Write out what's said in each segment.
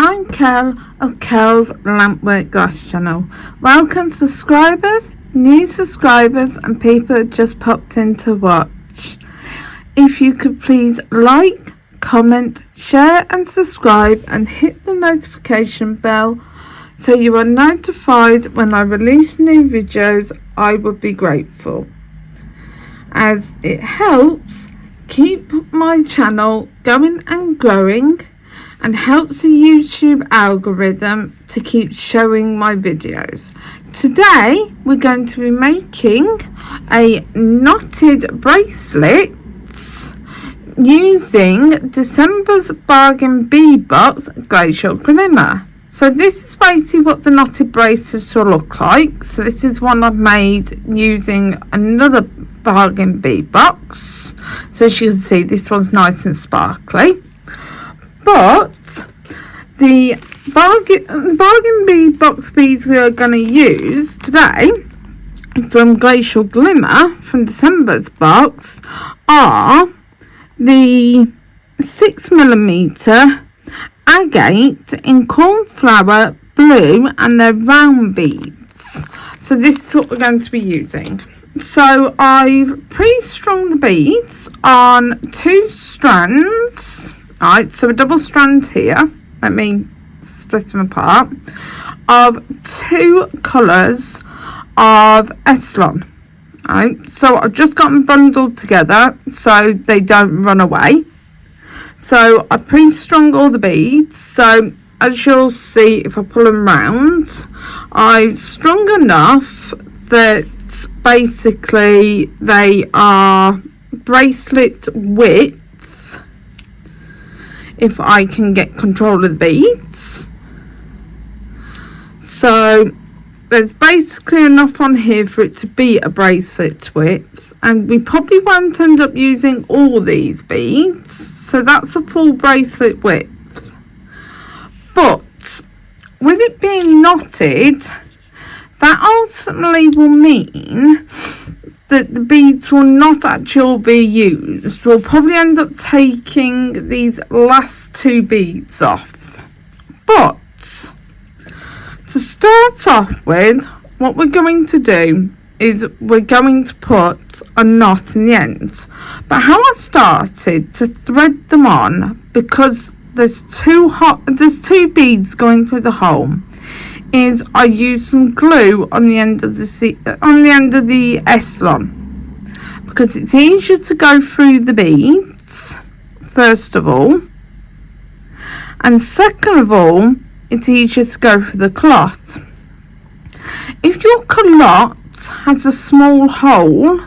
I'm Kel of Kel's Lampwork Glass channel. Welcome subscribers, new subscribers and people that just popped in to watch. If you could please like, comment, share and subscribe and hit the notification bell so you are notified when I release new videos, I would be grateful, as it helps keep my channel going and growing and helps the YouTube algorithm to keep showing my videos. Today we're going to be making a knotted bracelet using December's Bargain Bead Box Glacial Glimmer. So this is basically what the knotted bracelets will look like. So this is one I've made using another Bargain Bead Box. So as you can see, this one's nice and sparkly. But the Bargain Bead Box beads we are going to use today from Glacial Glimmer from December's box are the 6mm agate in cornflower blue, and they're round beads. So this is what we're going to be using. So I've pre-strung the beads on 2 strands. Alright, so a double strand here, let me split them apart, of 2 colours of Eslon. Alright, so I've just got them bundled together so they don't run away. So I pre-strung all the beads, so as you'll see if I pull them round, I've strung enough that basically they are bracelet width, if I can get control of the beads. So there's basically enough on here for it to be a bracelet width, and we probably won't end up using all these beads, so that's a full bracelet width. But with it being knotted, that ultimately will mean that the beads will not actually be used. We'll probably end up taking these last 2 beads off. But to start off with, what we're going to do is we're going to put a knot in the end. But how I started to thread them on, because there's 2 beads going through the hole, is I use some glue on the end of the Eslon, because it's easier to go through the beads first of all, and second of all it's easier to go through the cloth. If your cloth has a small hole,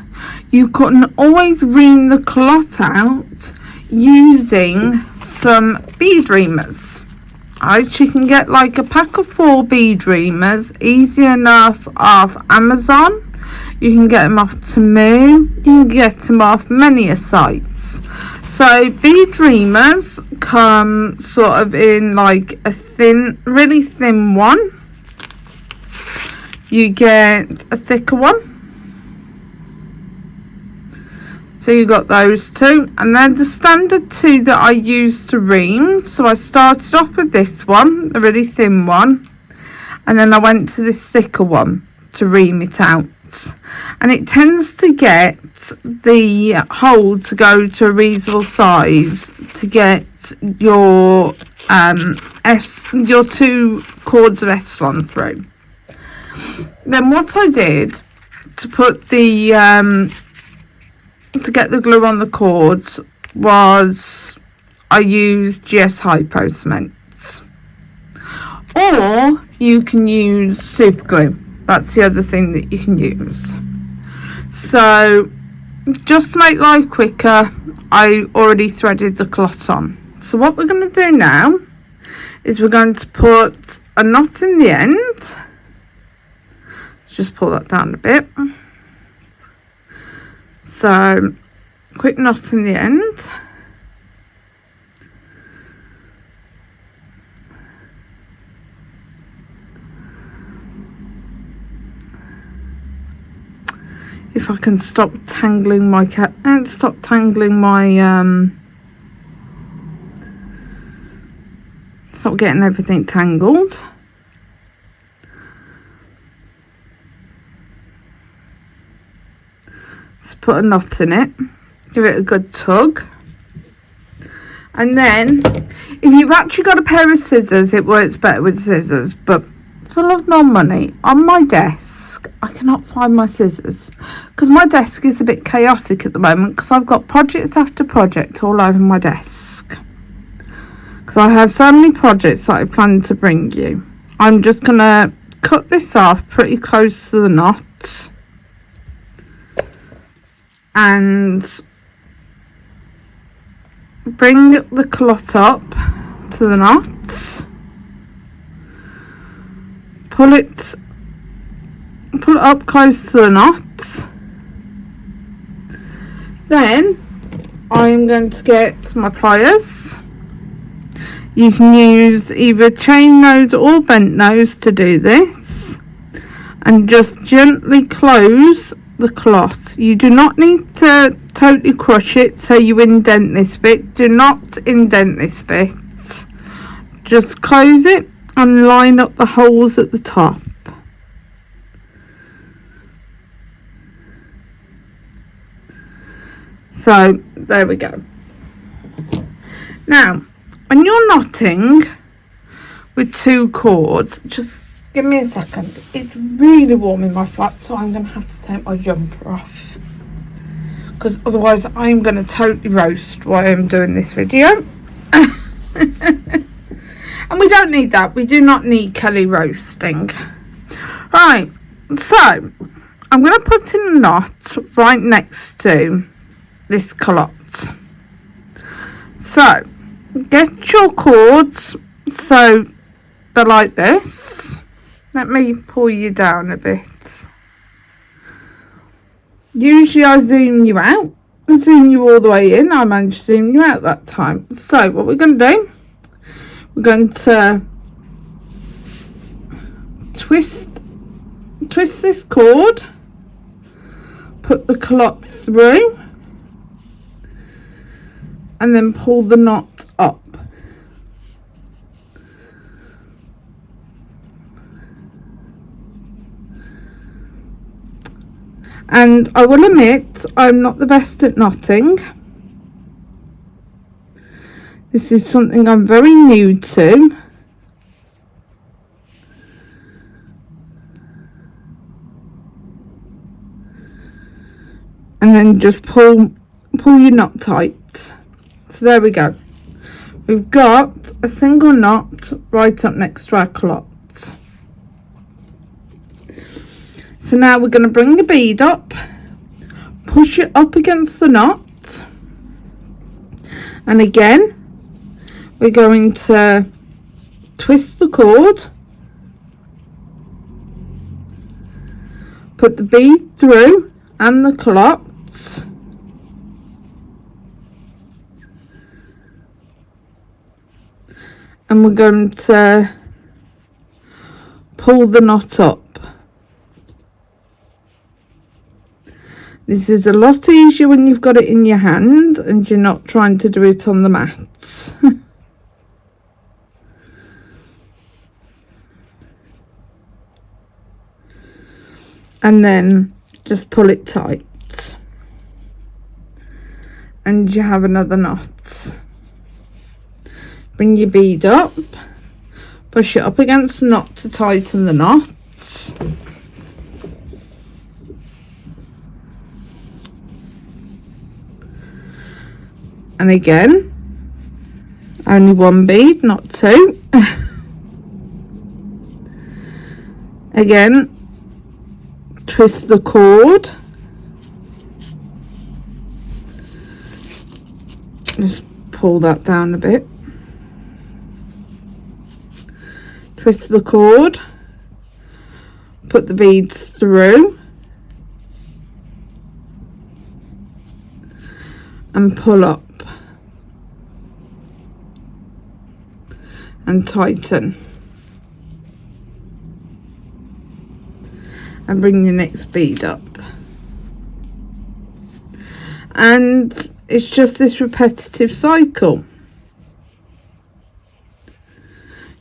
you can always ream the cloth out using some bead reamers. Alright, you can get like a pack of 4 bead reamers, easy enough, off Amazon. You can get them off Temu. You can get them off many sites. So bead reamers come sort of in like a thin, really thin one. You get a thicker one. So you got those 2, and they're the standard 2 that I use to ream. So I started off with this one, a really thin one, and then I went to this thicker one to ream it out. And it tends to get the hole to go to a reasonable size to get your 2 cords of Eslon through. Then what I did to put the to get the glue on the cords was I used GS Hypo cements, or you can use super glue. That's the other thing that you can use. So just to make life quicker, I already threaded the cloth on. So what we're going to do now is we're going to put a knot in the end. Just pull that down a bit. So quick knot in the end. If I can stop tangling my stop getting everything tangled. Let's put a knot in it, give it a good tug, and then if you've actually got a pair of scissors, it works better with scissors, but for love nor money, on my desk I cannot find my scissors because my desk is a bit chaotic at the moment because I've got project after project all over my desk because I have so many projects that I plan to bring you. I'm just gonna cut this off pretty close to the knot and bring the cloth up to the knot, pull it up close to the knot. Then I'm going to get my pliers. You can use either chain nose or bent nose to do this, and just gently close the cloth. You do not need to totally crush it so you indent this bit. Do not indent this bit. Just close it and line up the holes at the top. So there we go. Now when you're knotting with 2 cords, just give me a second. It's really warm in my flat, so I'm going to have to take my jumper off because otherwise I'm going to totally roast while I'm doing this video. And we don't need that. We do not need Kelly roasting. Right, so I'm going to put in a knot right next to this clot. So get your cords so they're like this. Let me pull you down a bit. Usually I zoom you out and zoom you all the way in. I managed to zoom you out that time. So what we're going to do, we're going to twist this cord, put the clot through, and then pull the knot up. And I will admit, I'm not the best at knotting. This is something I'm very new to. And then just pull your knot tight. So there we go. We've got a single knot right up next to our clot. So now we're going to bring the bead up, push it up against the knot, and again we're going to twist the cord, put the bead through and the clot, and we're going to pull the knot up. This is a lot easier when you've got it in your hand and you're not trying to do it on the mat. And then just pull it tight. And you have another knot. Bring your bead up, push it up against the knot to tighten the knot. And again, only 1 bead, not 2. Again, twist the cord. Just pull that down a bit. Twist the cord. Put the beads through. And pull up. And tighten, and bring your next bead up, and it's just this repetitive cycle.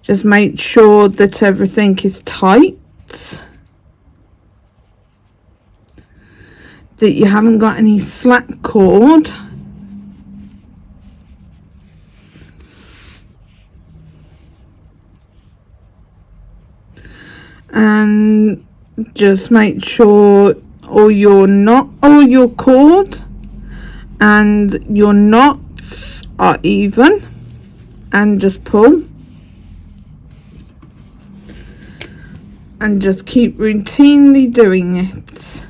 Just make sure that everything is tight, that you haven't got any slack cord. And just make sure all your cord and your knots are even, and just pull, and just keep routinely doing it.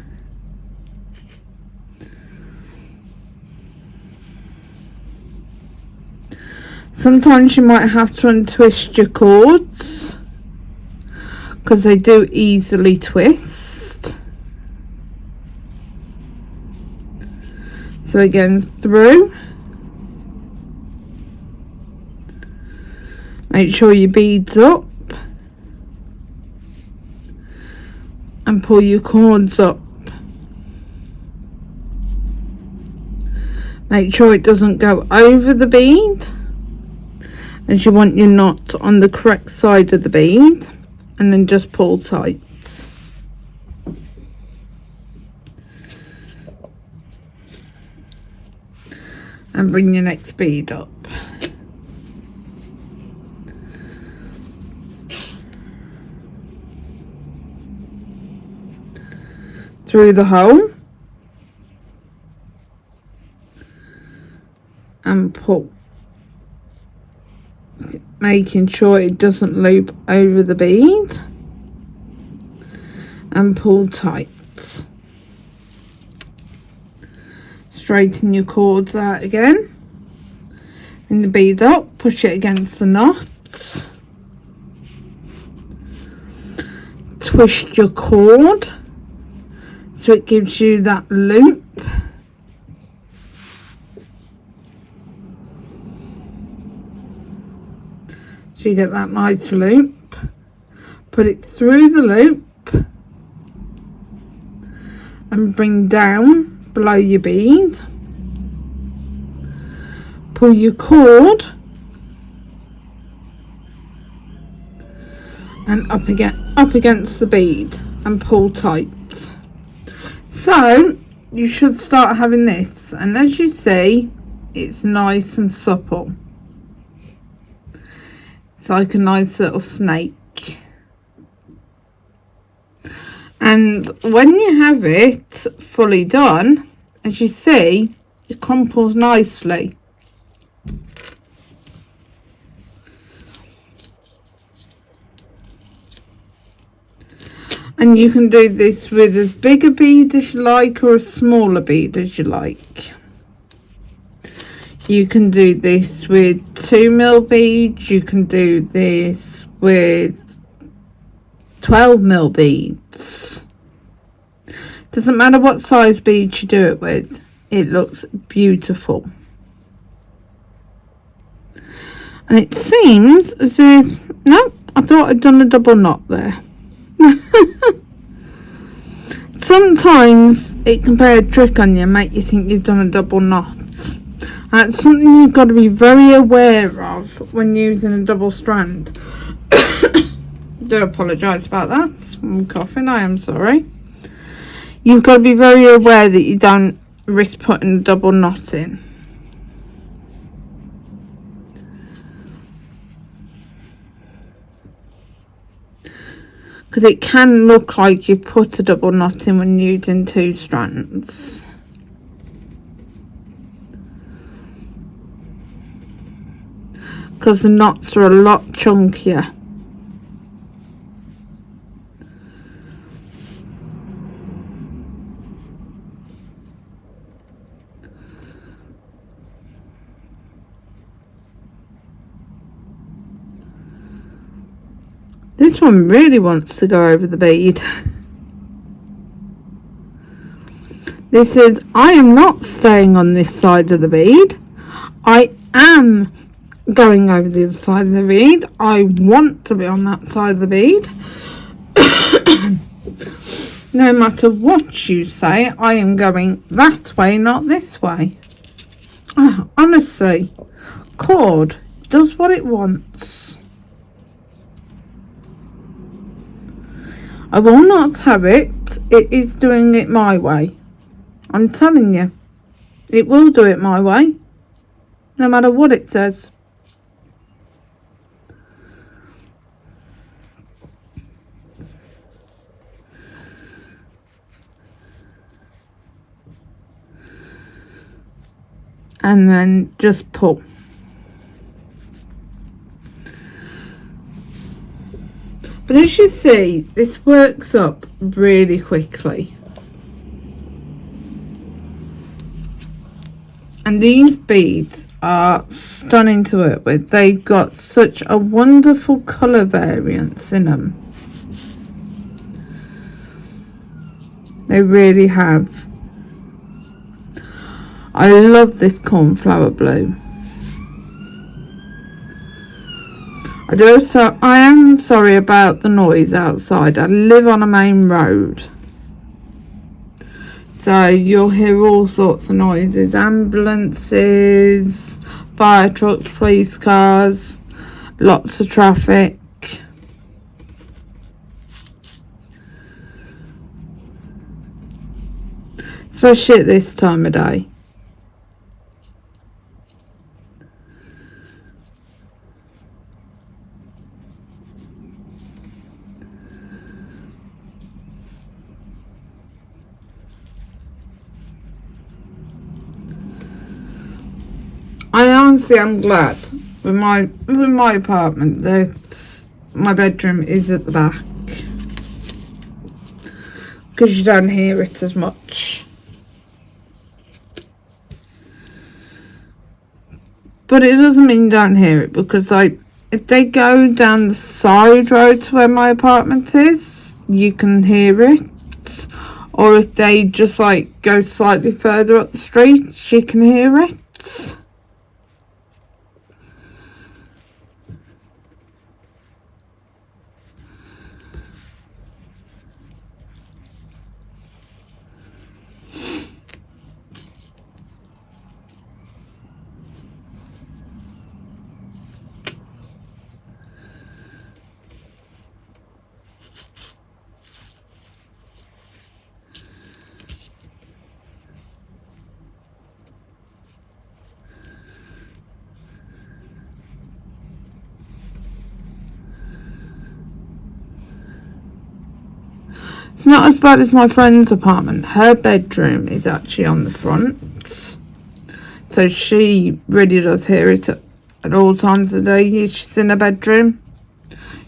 Sometimes you might have to untwist your cords because they do easily twist. So again, through. Make sure your beads up and pull your cords up. Make sure it doesn't go over the bead, as you want your knot on the correct side of the bead, and then just pull tight. And bring your next bead up. Through the hole and pull, making sure it doesn't loop over the bead, and pull tight. Straighten your cords out again, bring the bead up, push it against the knot, twist your cord so it gives you that loop. So you get that nice loop. Put it through the loop and bring down below your bead. Pull your cord and up against the bead and pull tight. So you should start having this, and as you see, it's nice and supple. It's like a nice little snake. And when you have it fully done, as you see, it crumples nicely. And you can do this with as big a bead as you like or as smaller bead as you like. You can do this with 2mm beads. You can do this with 12mm beads. Doesn't matter what size beads you do it with. It looks beautiful. And it seems as if... No, I thought I'd done a double knot there. Sometimes it can play a trick on you and make you think you've done a double knot. That's something you've got to be very aware of when using a double strand. Do apologise about that. I'm coughing, I am sorry. You've got to be very aware that you don't risk putting a double knot in. Because it can look like you put a double knot in when using 2 strands. Because the knots are a lot chunkier. This one really wants to go over the bead. This is, I am not staying on this side of the bead. I am going over the other side of the bead. I want to be on that side of the bead. No matter what you say, I am going that way, not this way. Honestly, cord does what it wants. I will not have it. It is doing it my way. I'm telling you. It will do it my way. No matter what it says. And then just pull. But as you see, this works up really quickly. And these beads are stunning to work with. They've got such a wonderful colour variance in them. They really have. I love this cornflower blue. I am sorry about the noise outside. I live on a main road, so you'll hear all sorts of noises. Ambulances, fire trucks, police cars, lots of traffic. Especially at this time of day. I honestly am glad with my apartment that my bedroom is at the back, because you don't hear it as much. But it doesn't mean you don't hear it, because if they go down the side road to where my apartment is, you can hear it. Or if they just like go slightly further up the street, you can hear it. It's not as bad as my friend's apartment. Her bedroom is actually on the front, so she really does hear it at all times of the day. She's in her bedroom.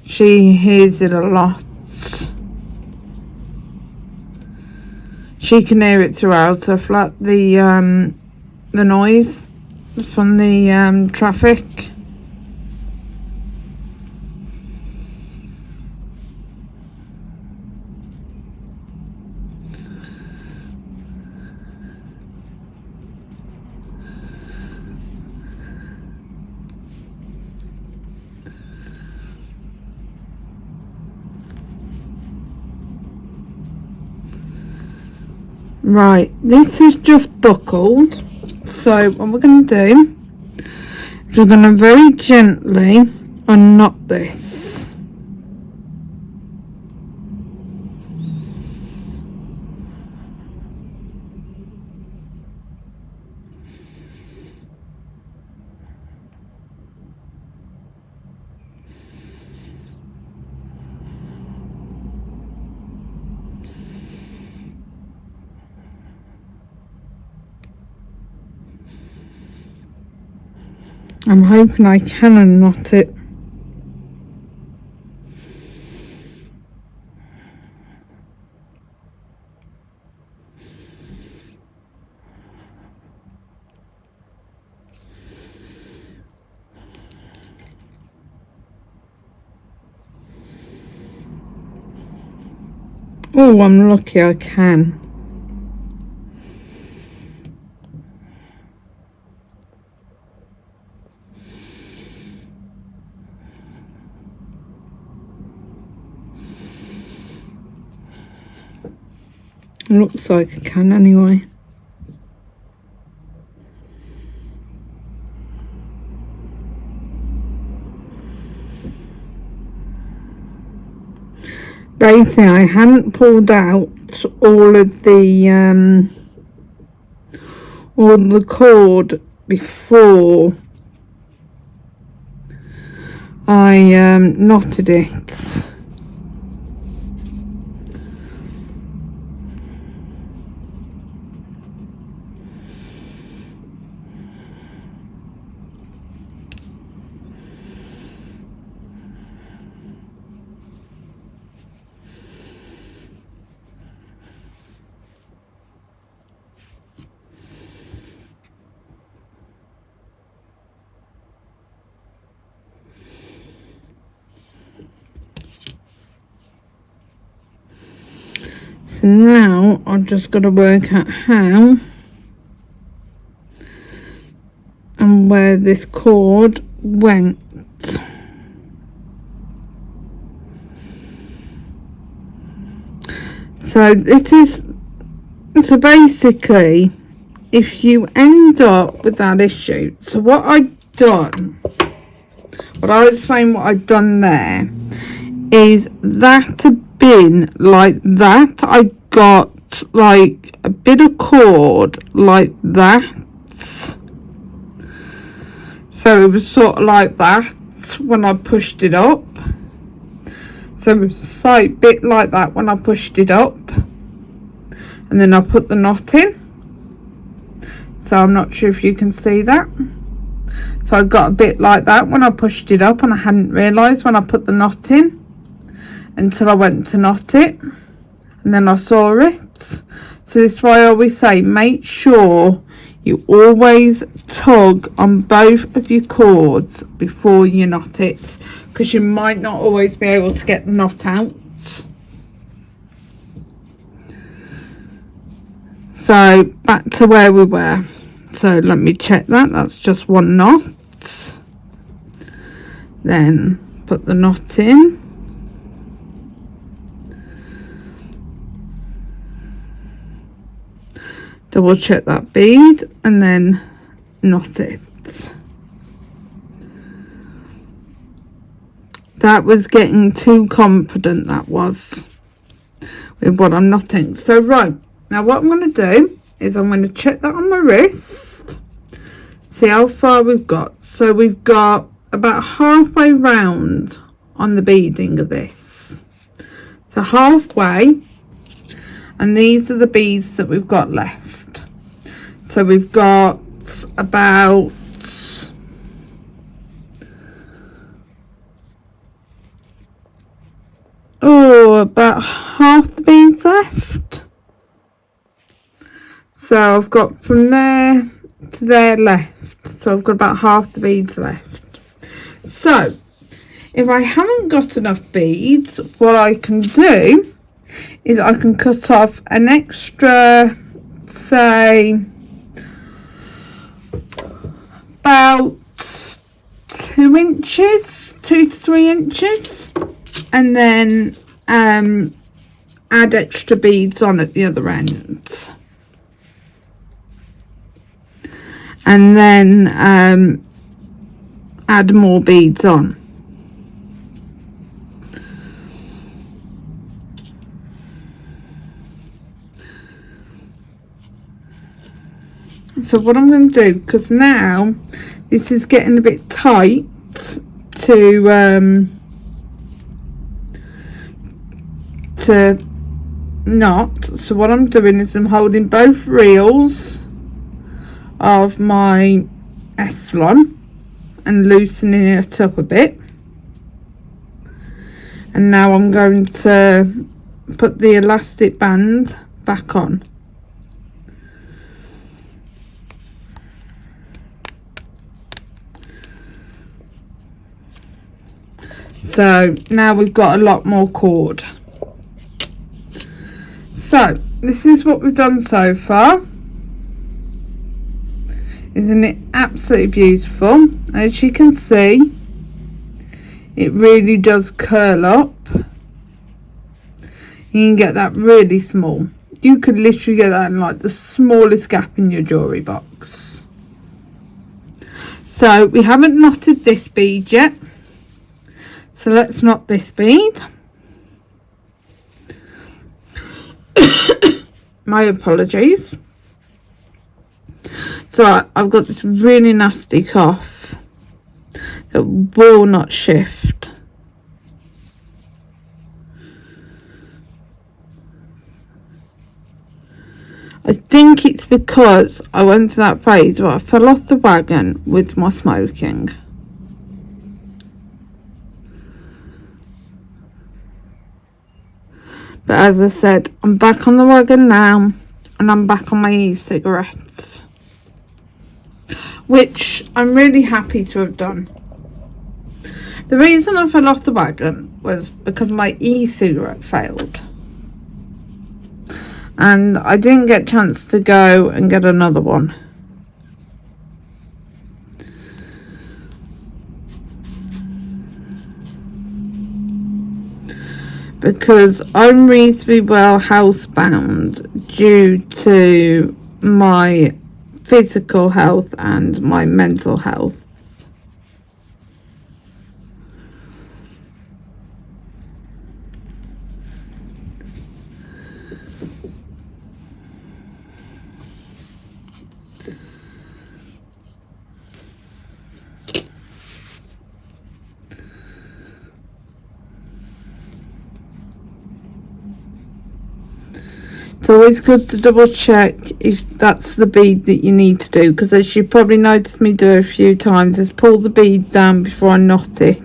She hears it a lot. She can hear it throughout her flat, the noise from the traffic. Right, this is just buckled, so what we're going to do is we're going to very gently unknot this. I'm hoping I can unknot it. Oh, I'm lucky I can. Looks like I can anyway. basically I hadn't pulled out all the cord before I knotted it. So now I've just got to work out how and where this cord went. So so basically if you end up with that issue, so what I'll explain what I've done there is that bin like that, I got like a bit of cord like that, so it was sort of like that when I pushed it up, so it was a slight bit like that when I pushed it up, and then I put the knot in. So I'm not sure if you can see that. So I got a bit like that when I pushed it up, and I hadn't realised when I put the knot in until I went to knot it, and then I saw it. So this is why I always say make sure you always tug on both of your cords before you knot it, because you might not always be able to get the knot out. So back to where we were. So let me check that. That's just one knot. Then put the knot in. Double check that bead and then knot it. That was getting too confident, that was, with what I'm knotting. So right, now what I'm going to do is I'm going to check that on my wrist, see how far we've got. So we've got about halfway round on the beading of this. So halfway, and these are the beads that we've got left. So we've got about about half the beads left. So I've got from there to there left. So I've got about half the beads left. So if I haven't got enough beads, what I can do is I can cut off an extra, say, about 2 inches, 2 to 3 inches, and then add extra beads on at the other end, and then add more beads on. So what I'm going to do, because now this is getting a bit tight to knot, so what I'm doing is I'm holding both reels of my Eslon and loosening it up a bit, and now I'm going to put the elastic band back on. So now we've got a lot more cord. So this is what we've done so far. Isn't it absolutely beautiful? As you can see, it really does curl up. You can get that really small. You could literally get that in like the smallest gap in your jewellery box. So we haven't knotted this bead yet. So let's knot this bead. my apologies. So I've got this really nasty cough that will not shift. I think it's because I went to that phase where I fell off the wagon with my smoking. But as I said, I'm back on the wagon now, and I'm back on my e-cigarettes, which I'm really happy to have done. The reason I fell off the wagon was because my e-cigarette failed, and I didn't get a chance to go and get another one. Because I'm reasonably well housebound due to my physical health and my mental health. It's always good to double check if that's the bead that you need to do, because as you probably noticed me do a few times, is pull the bead down before I knot it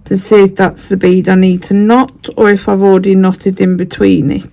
to see if that's the bead I need to knot or if I've already knotted in between it.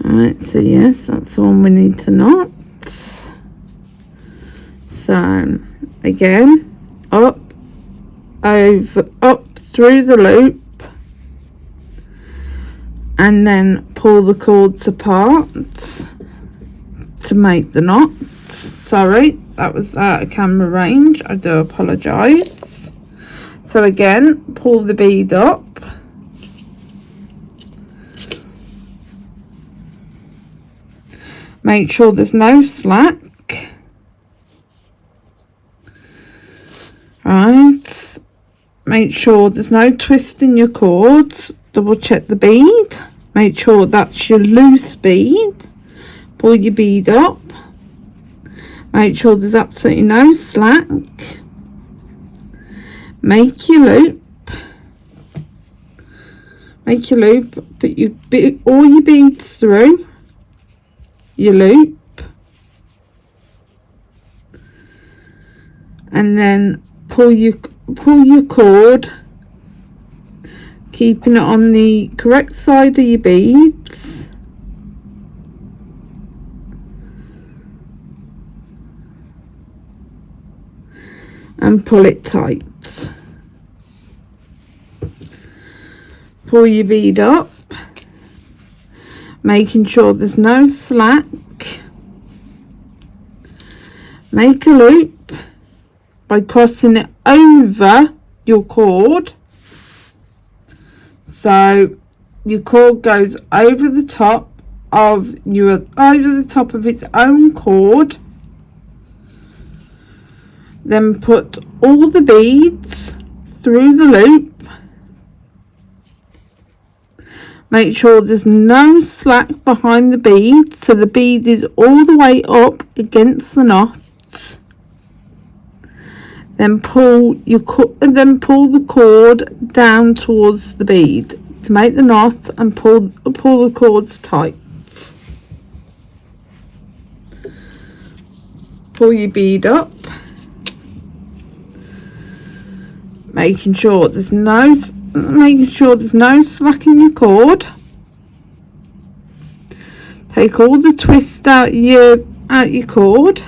Alright, so yes, that's the one we need to knot. So again, up, over, up through the loop, and then pull the cords apart to make the knot. Sorry, that was out of camera range, I do apologise. So again, pull the bead up, make sure there's no slack. Right, make sure there's no twist in your cords. Double check the bead, make sure that's your loose bead. Pull your bead up, make sure there's absolutely no slack. Make your loop, put all your beads through your loop, and then pull your cord, keeping it on the correct side of your beads, and pull it tight. Pull your bead up, making sure there's no slack. Make a loop by crossing it over your cord, so your cord goes over the top of its own cord. Then put all the beads through the loop. Make sure there's no slack behind the bead, so the bead is all the way up against the knot. Then pull the cord down towards the bead to make the knot, and pull the cords tight. Pull your bead up, making sure there's no slack in your cord. Take all the twist out your cord.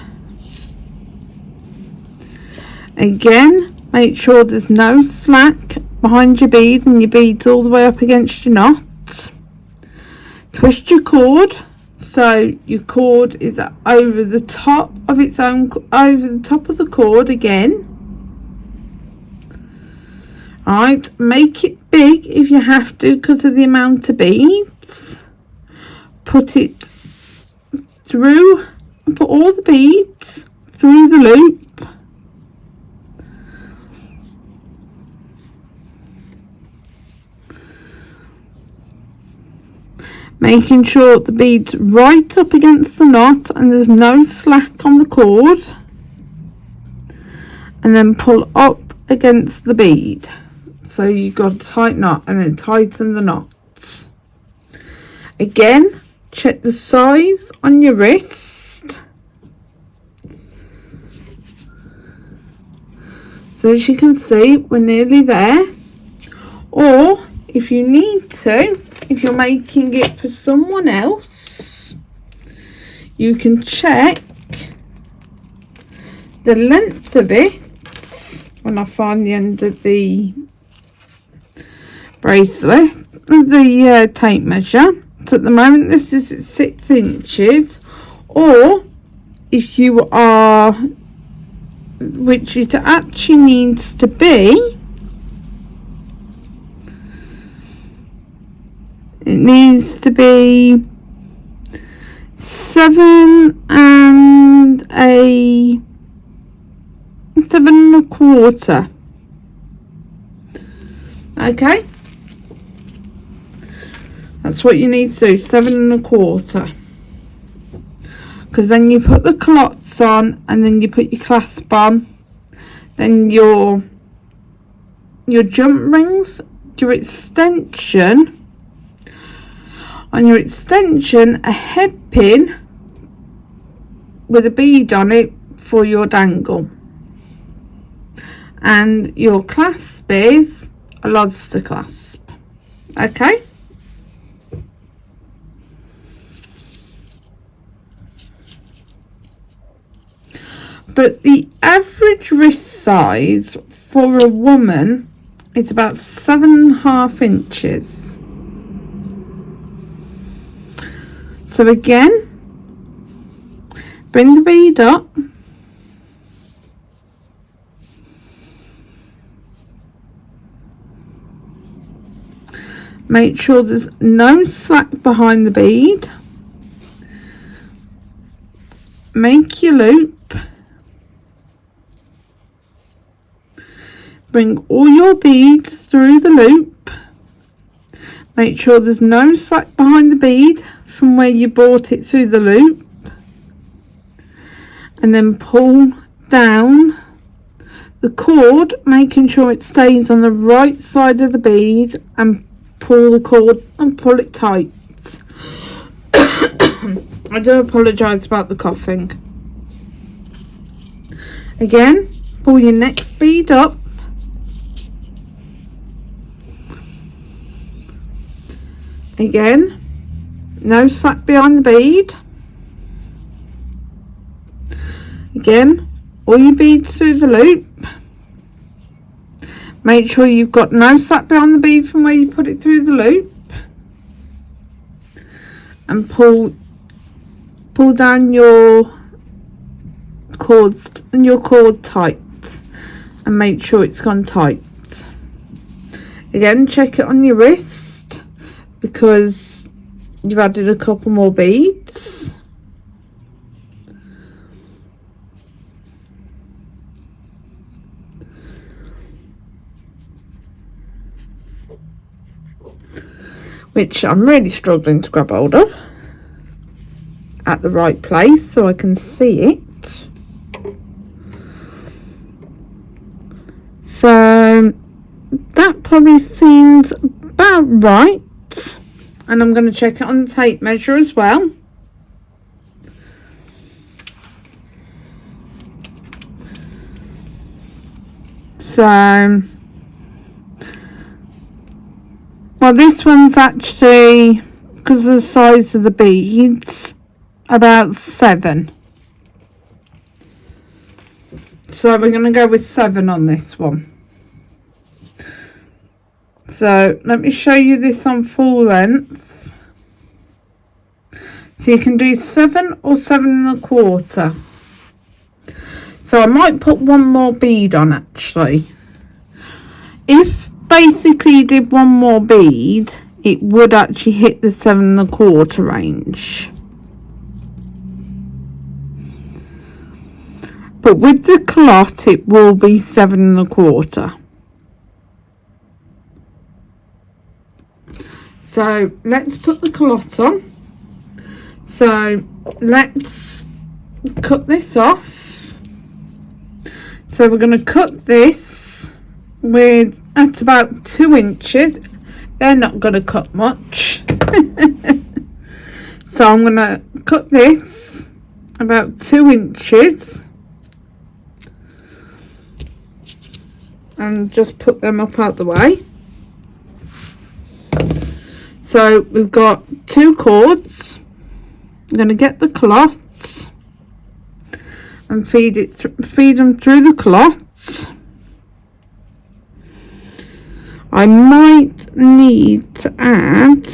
Again, make sure there's no slack behind your bead and your bead's all the way up against your knot. Twist your cord so your cord is over the top of its own, over the top of the cord again. Right, make it big if you have to because of the amount of beads. Put it through, put all the beads through the loop. Making sure the bead's right up against the knot and there's no slack on the cord. And then pull up against the bead. So you've got a tight knot and then tighten the knots. Again, check the size on your wrist. So as you can see, we're nearly there. Or if you need to, if you're making it for someone else, you can check the length of it when I find the end of the bracelet, the tape measure. So at the moment this is at 6 inches, or if you are, which it actually needs to be, it needs to be 7 1/4. Okay, that's what you need to do, 7 1/4, because then you put the clots on and then you put your clasp on, then your jump rings, your extension, on your extension a head pin with a bead on it for your dangle, and your clasp is a lobster clasp. Okay, but the average wrist size for a woman is about 7.5 inches. So again, bring the bead up, make sure there's no slack behind the bead, make your loop, bring all your beads through the loop, make sure there's no slack behind the bead from where you brought it through the loop, and then pull down the cord, making sure it stays on the right side of the bead, and pull the cord and pull it tight. I do apologise about the coughing. Again, pull your next bead up, again, no slack behind the bead, again, all your beads through the loop, make sure you've got no slack behind the bead from where you put it through the loop, and pull down your cords and your cord tight, and make sure it's gone tight. Again, check it on your wrist because you've added a couple more beads. Which I'm really struggling to grab hold of at the right place so I can see it. So that probably seems about right. And I'm going to check it on the tape measure as well. So, well, this one's actually, because of the size of the beads, about 7. So we're going to go with 7 on this one. So let me show you this on full length. So you can do 7 or 7.25. So I might put one more bead on actually. If basically you did one more bead, it would actually hit the 7.25 range. But with the clot, it will be 7.25. So let's put the clot on. So let's cut this off. So we're going to cut this with, at about 2 inches. They're not going to cut much. So I'm going to cut this about 2 inches. And just put them up out the way. So we've got 2 cords. I'm going to get the clots and feed them through the clots. I might need to add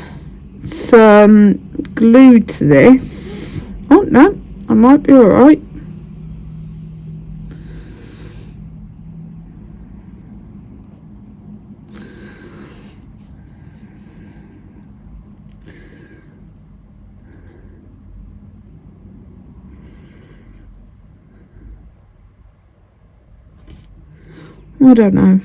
some glue to this. Oh no, I might be alright. I don't know.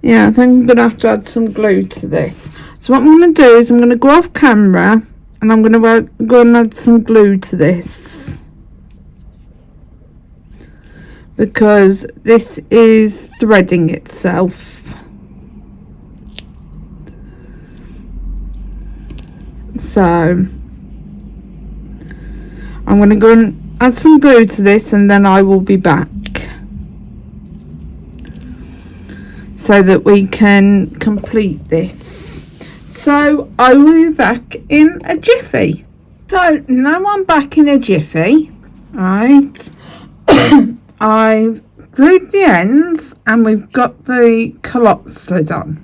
Yeah, I think I'm going to have to add some glue to this. So what I'm going to do is I'm going to go off camera and I'm going to go and add some glue to this. Because this is threading itself. So I'm going to go and add some glue to this and then I will be back so that we can complete this. So I will be back in a jiffy. So now I'm back in a jiffy, right? I've glued the ends and we've got the culotte slid on.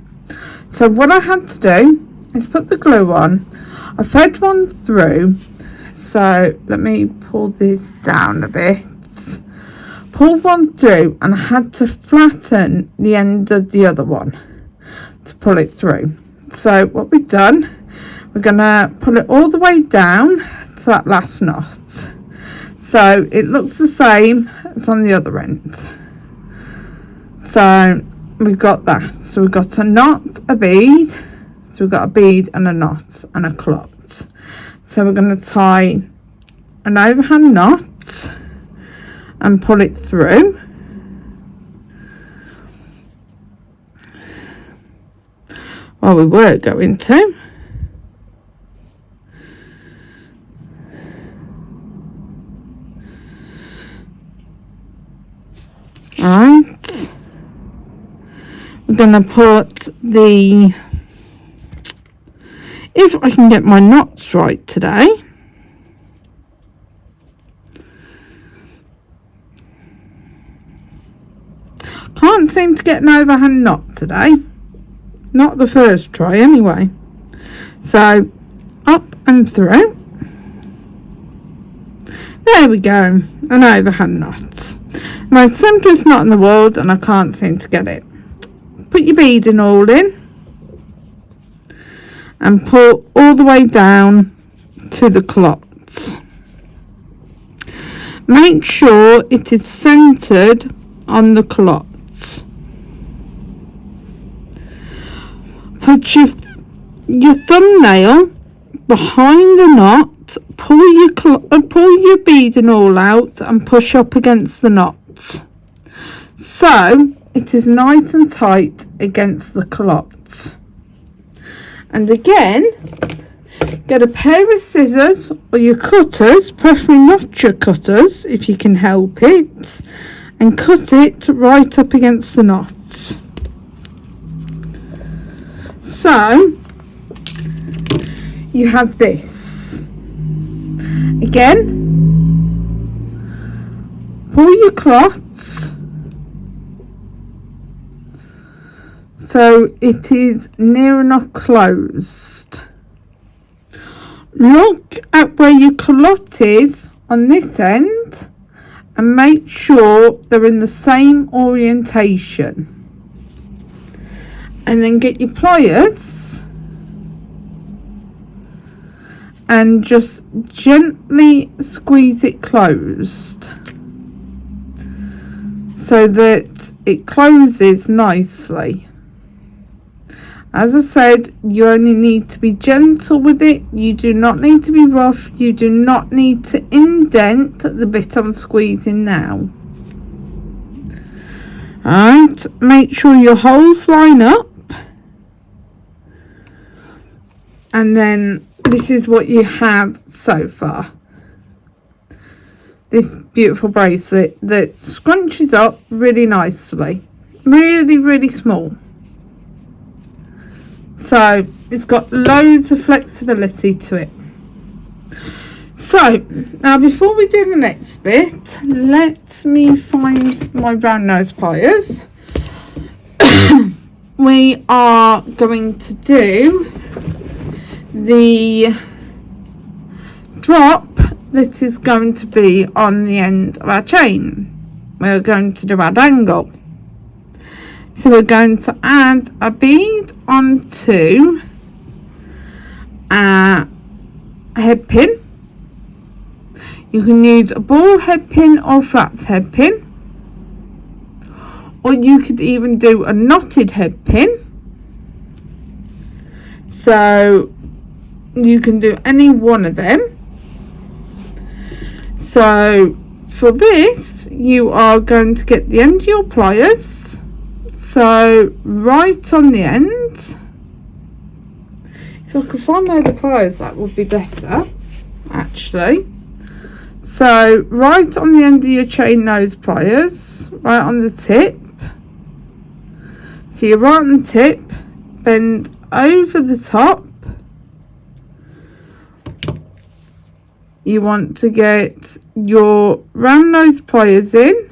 So what I had to do is put the glue on. I fed one through, so let me pull this down a bit. Pulled one through and I had to flatten the end of the other one to pull it through. So what we've done, we're going to pull it all the way down to that last knot. So it looks the same as on the other end. So we've got that. So we've got a knot, a bead. So we've got a bead and a knot and a clot. So we're going to tie an overhand knot and pull it through. Well, we were going to. Alright. We're going to put the, if I can get my knots right today. Can't seem to get an overhand knot today. Not the first try anyway. So up and through. There we go. An overhand knot. My simplest knot in the world and I can't seem to get it. Put your beading all in. And pull all the way down to the clots. Make sure it is centered on the clots. Put your thumbnail behind the knot, pull your beading all out and push up against the knot. So it is nice and tight against the clot. And again, get a pair of scissors or your cutters, preferably not your cutters if you can help it, and cut it right up against the knot. So you have this. Again, pull your clots so it is near enough closed. Look at where your culotte is on this end and make sure they're in the same orientation. And then get your pliers and just gently squeeze it closed so that it closes nicely. As I said, you only need to be gentle with it. You do not need to be rough. You do not need to indent the bit I'm squeezing now. Alright, make sure your holes line up. And then this is what you have so far. This beautiful bracelet that scrunches up really nicely. Really, really small. So it's got loads of flexibility to it. So now before we do the next bit, let me find my round nose pliers. We are going to do the drop that is going to be on the end of our chain. We're going to do our dangle. So we're going to add a bead onto a head pin. You can use a ball head pin or a flat head pin, or you could even do a knotted head pin. So you can do any one of them. So for this, you are going to get the end of your pliers. So right on the end, if I could find my other pliers, that would be better actually. So right on the end of your chain nose pliers, right on the tip. So you're right on the tip, bend over the top. You want to get your round nose pliers in.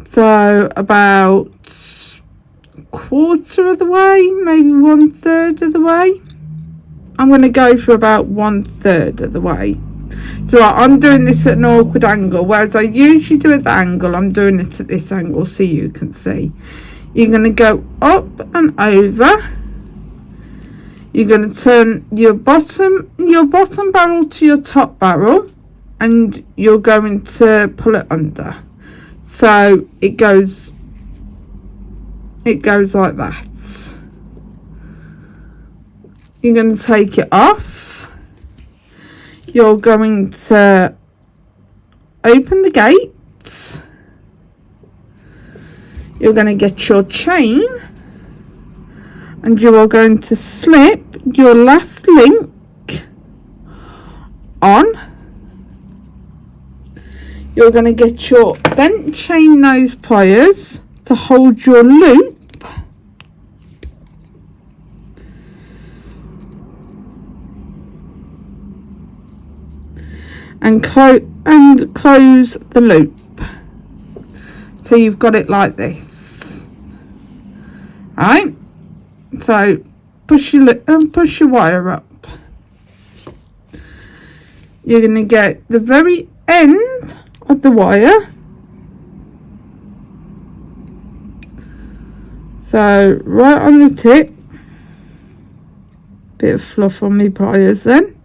So about a quarter of the way, maybe 1/3 of the way. I'm going to go for about 1/3 of the way. So I'm doing this at an awkward angle, whereas I usually do at the angle, I'm doing it at this angle so you can see. You're going to go up and over. You're going to turn your bottom barrel to your top barrel, and you're going to pull it under. So it goes like that. You're going to take it off. You're going to open the gate. You're going to get your chain, and you are going to slip your last link on. You're going to get your bent chain nose pliers to hold your loop. And close the loop. So you've got it like this. Right? So push your wire up. You're going to get the very end of the wire. So right on the tip. Bit of fluff on my pliers then.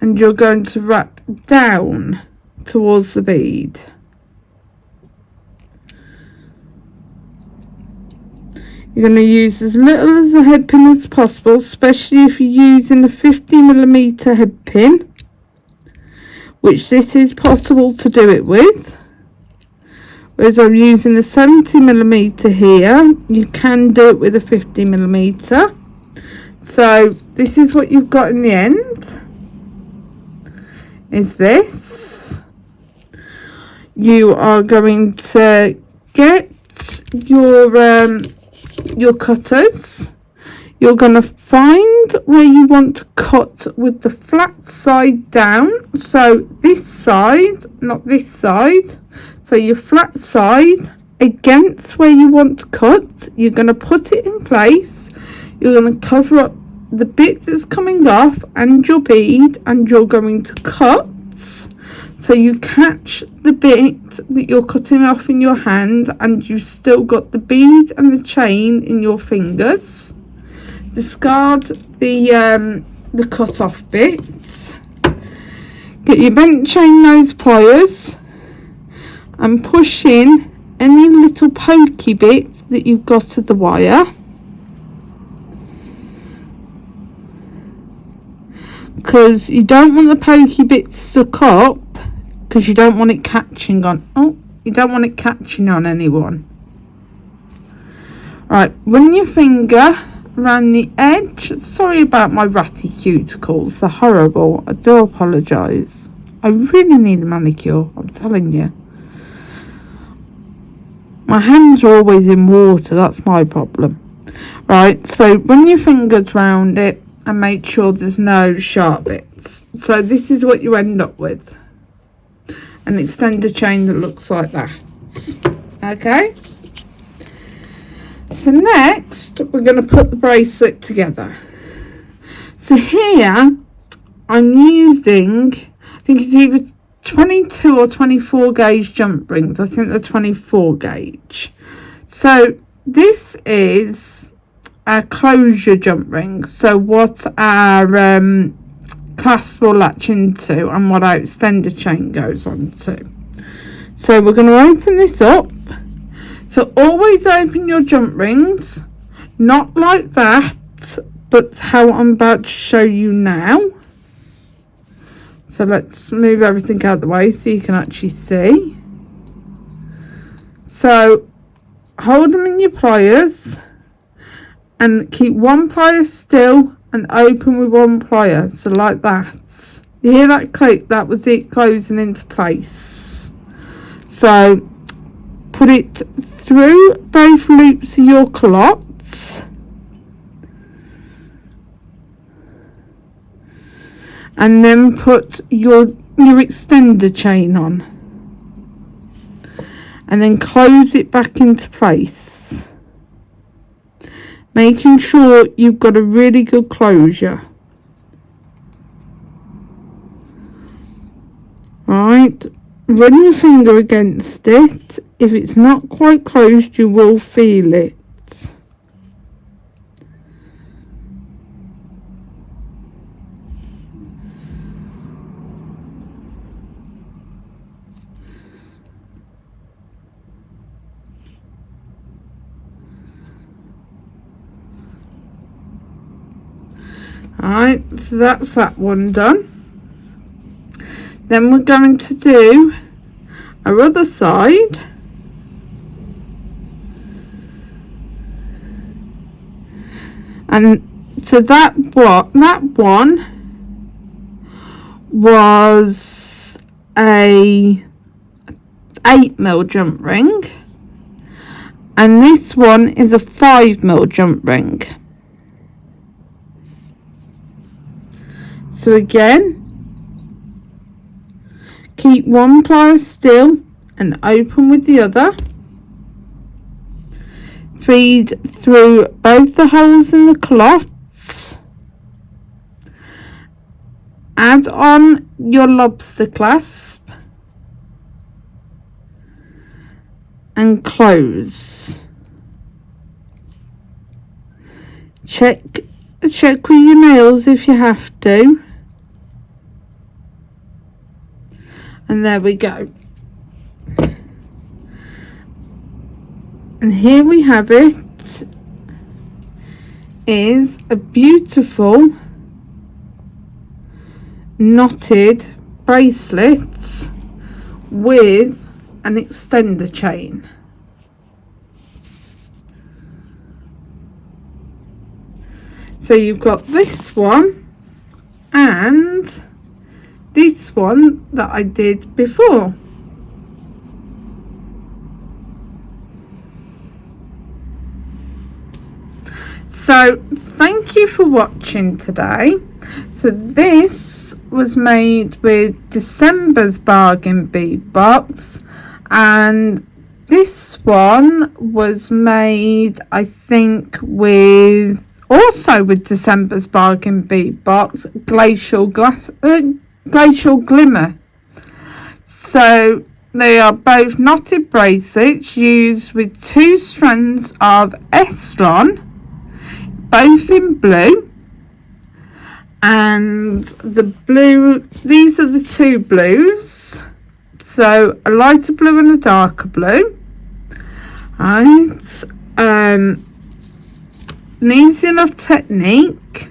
And you're going to wrap down towards the bead. You're going to use as little of the head pin as possible, especially if you're using a 50mm head pin, which this is possible to do it with. Whereas I'm using a 70mm here, you can do it with a 50mm. So this is what you've got in the end. Is this. You are going to get your cutters. You're going to find where you want to cut with the flat side down. So this side, not this side. So your flat side, against where you want to cut. You're going to put it in place. You're going to cover up the bit that's coming off and your bead, and you're going to cut so you catch the bit that you're cutting off in your hand, and you've still got the bead and the chain in your fingers. Discard the cut off bits. Get your bent chain nose pliers and push in any little pokey bits that you've got of the wire. Because you don't want the pokey bits stuck up, because you don't want it catching on. Oh, you don't want it catching on anyone. Right, run your finger around the edge. Sorry about my ratty cuticles, they're horrible. I do apologise. I really need a manicure, I'm telling you. My hands are always in water, that's my problem. Right, so run your fingers round it and make sure there's no sharp bits. So this is what you end up with. An extender chain that looks like that. Okay? So next, we're going to put the bracelet together. So here, I'm using, I think it's either 22 or 24 gauge jump rings. I think they're 24 gauge. So this is a closure jump ring. So what our clasp will latch into and what our extender chain goes on to. So we're going to open this up. So always open your jump rings, not like that, but how I'm about to show you now. So let's move everything out of the way so you can actually see. So hold them in your pliers and keep one plier still and open with one plier. So like that. You hear that click? That was it closing into place. So put it through both loops of your culottes and then put your extender chain on and then close it back into place, making sure you've got a really good closure. Right, run your finger against it. If it's not quite closed, you will feel it. Alright, so that's that one done. Then we're going to do our other side. And so that one was a 8mm jump ring, and this one is a 5mm jump ring. So again, keep one plier still and open with the other. Feed through both the holes in the culottes. Add on your lobster clasp and close. Check with your nails if you have to. And there we go. And here we have it. Is a beautiful knotted bracelet with an extender chain. So you've got this one and this one that I did before. So thank you for watching today. So this was made with December's Bargain Bead Box, and this one was made, I think, with December's Bargain Bead Box, Glacial Glimmer. So they are both knotted bracelets used with 2 strands of Eslon, both in blue. And the blue, these are the 2 blues. So a lighter blue and a darker blue. Right. An easy enough technique.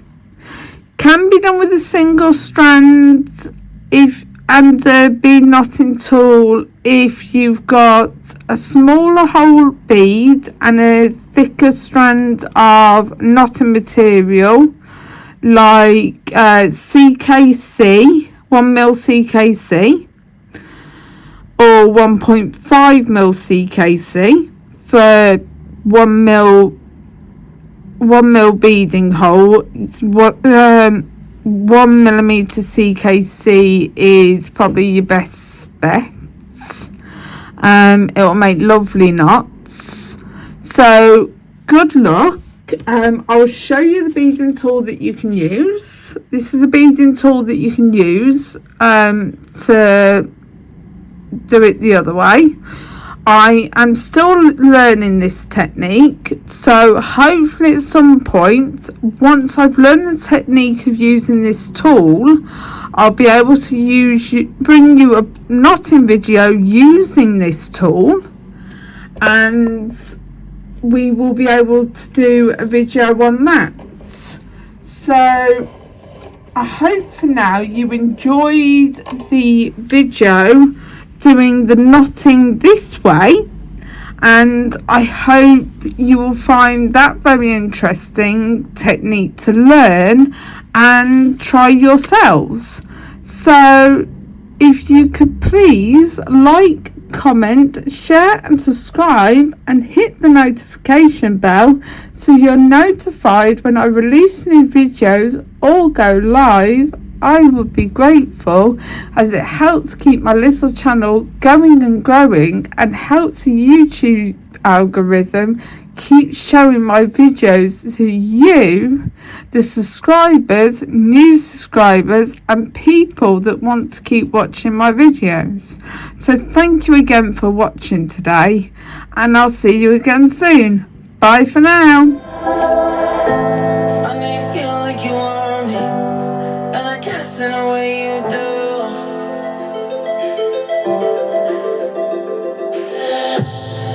Can be done with a single strand and the bead knotting tool if you've got a smaller whole bead and a thicker strand of knotting material like CKC, 1mm CKC or 1.5mm CKC for 1mm beading hole. 1mm CKC is probably your best bet. It will make lovely knots. So good luck. I'll show you the beading tool that you can use. This is a beading tool that you can use to do it the other way. I am still learning this technique, so hopefully at some point, once I've learned the technique of using this tool, I'll be able to bring you a knotting video using this tool, and we will be able to do a video on that. So I hope for now you enjoyed the video doing the knotting this way, and I hope you will find that very interesting technique to learn and try yourselves. So if you could please like, comment, share and subscribe and hit the notification bell so you're notified when I release new videos or go live, I would be grateful, as it helps keep my little channel going and growing and helps the YouTube algorithm keep showing my videos to you, the subscribers, new subscribers and people that want to keep watching my videos. So thank you again for watching today, and I'll see you again soon. Bye for now. In a way you do.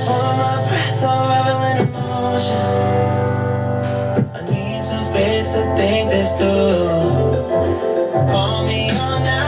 Hold my breath, unraveling emotions. I need some space to think this through. Call me on now.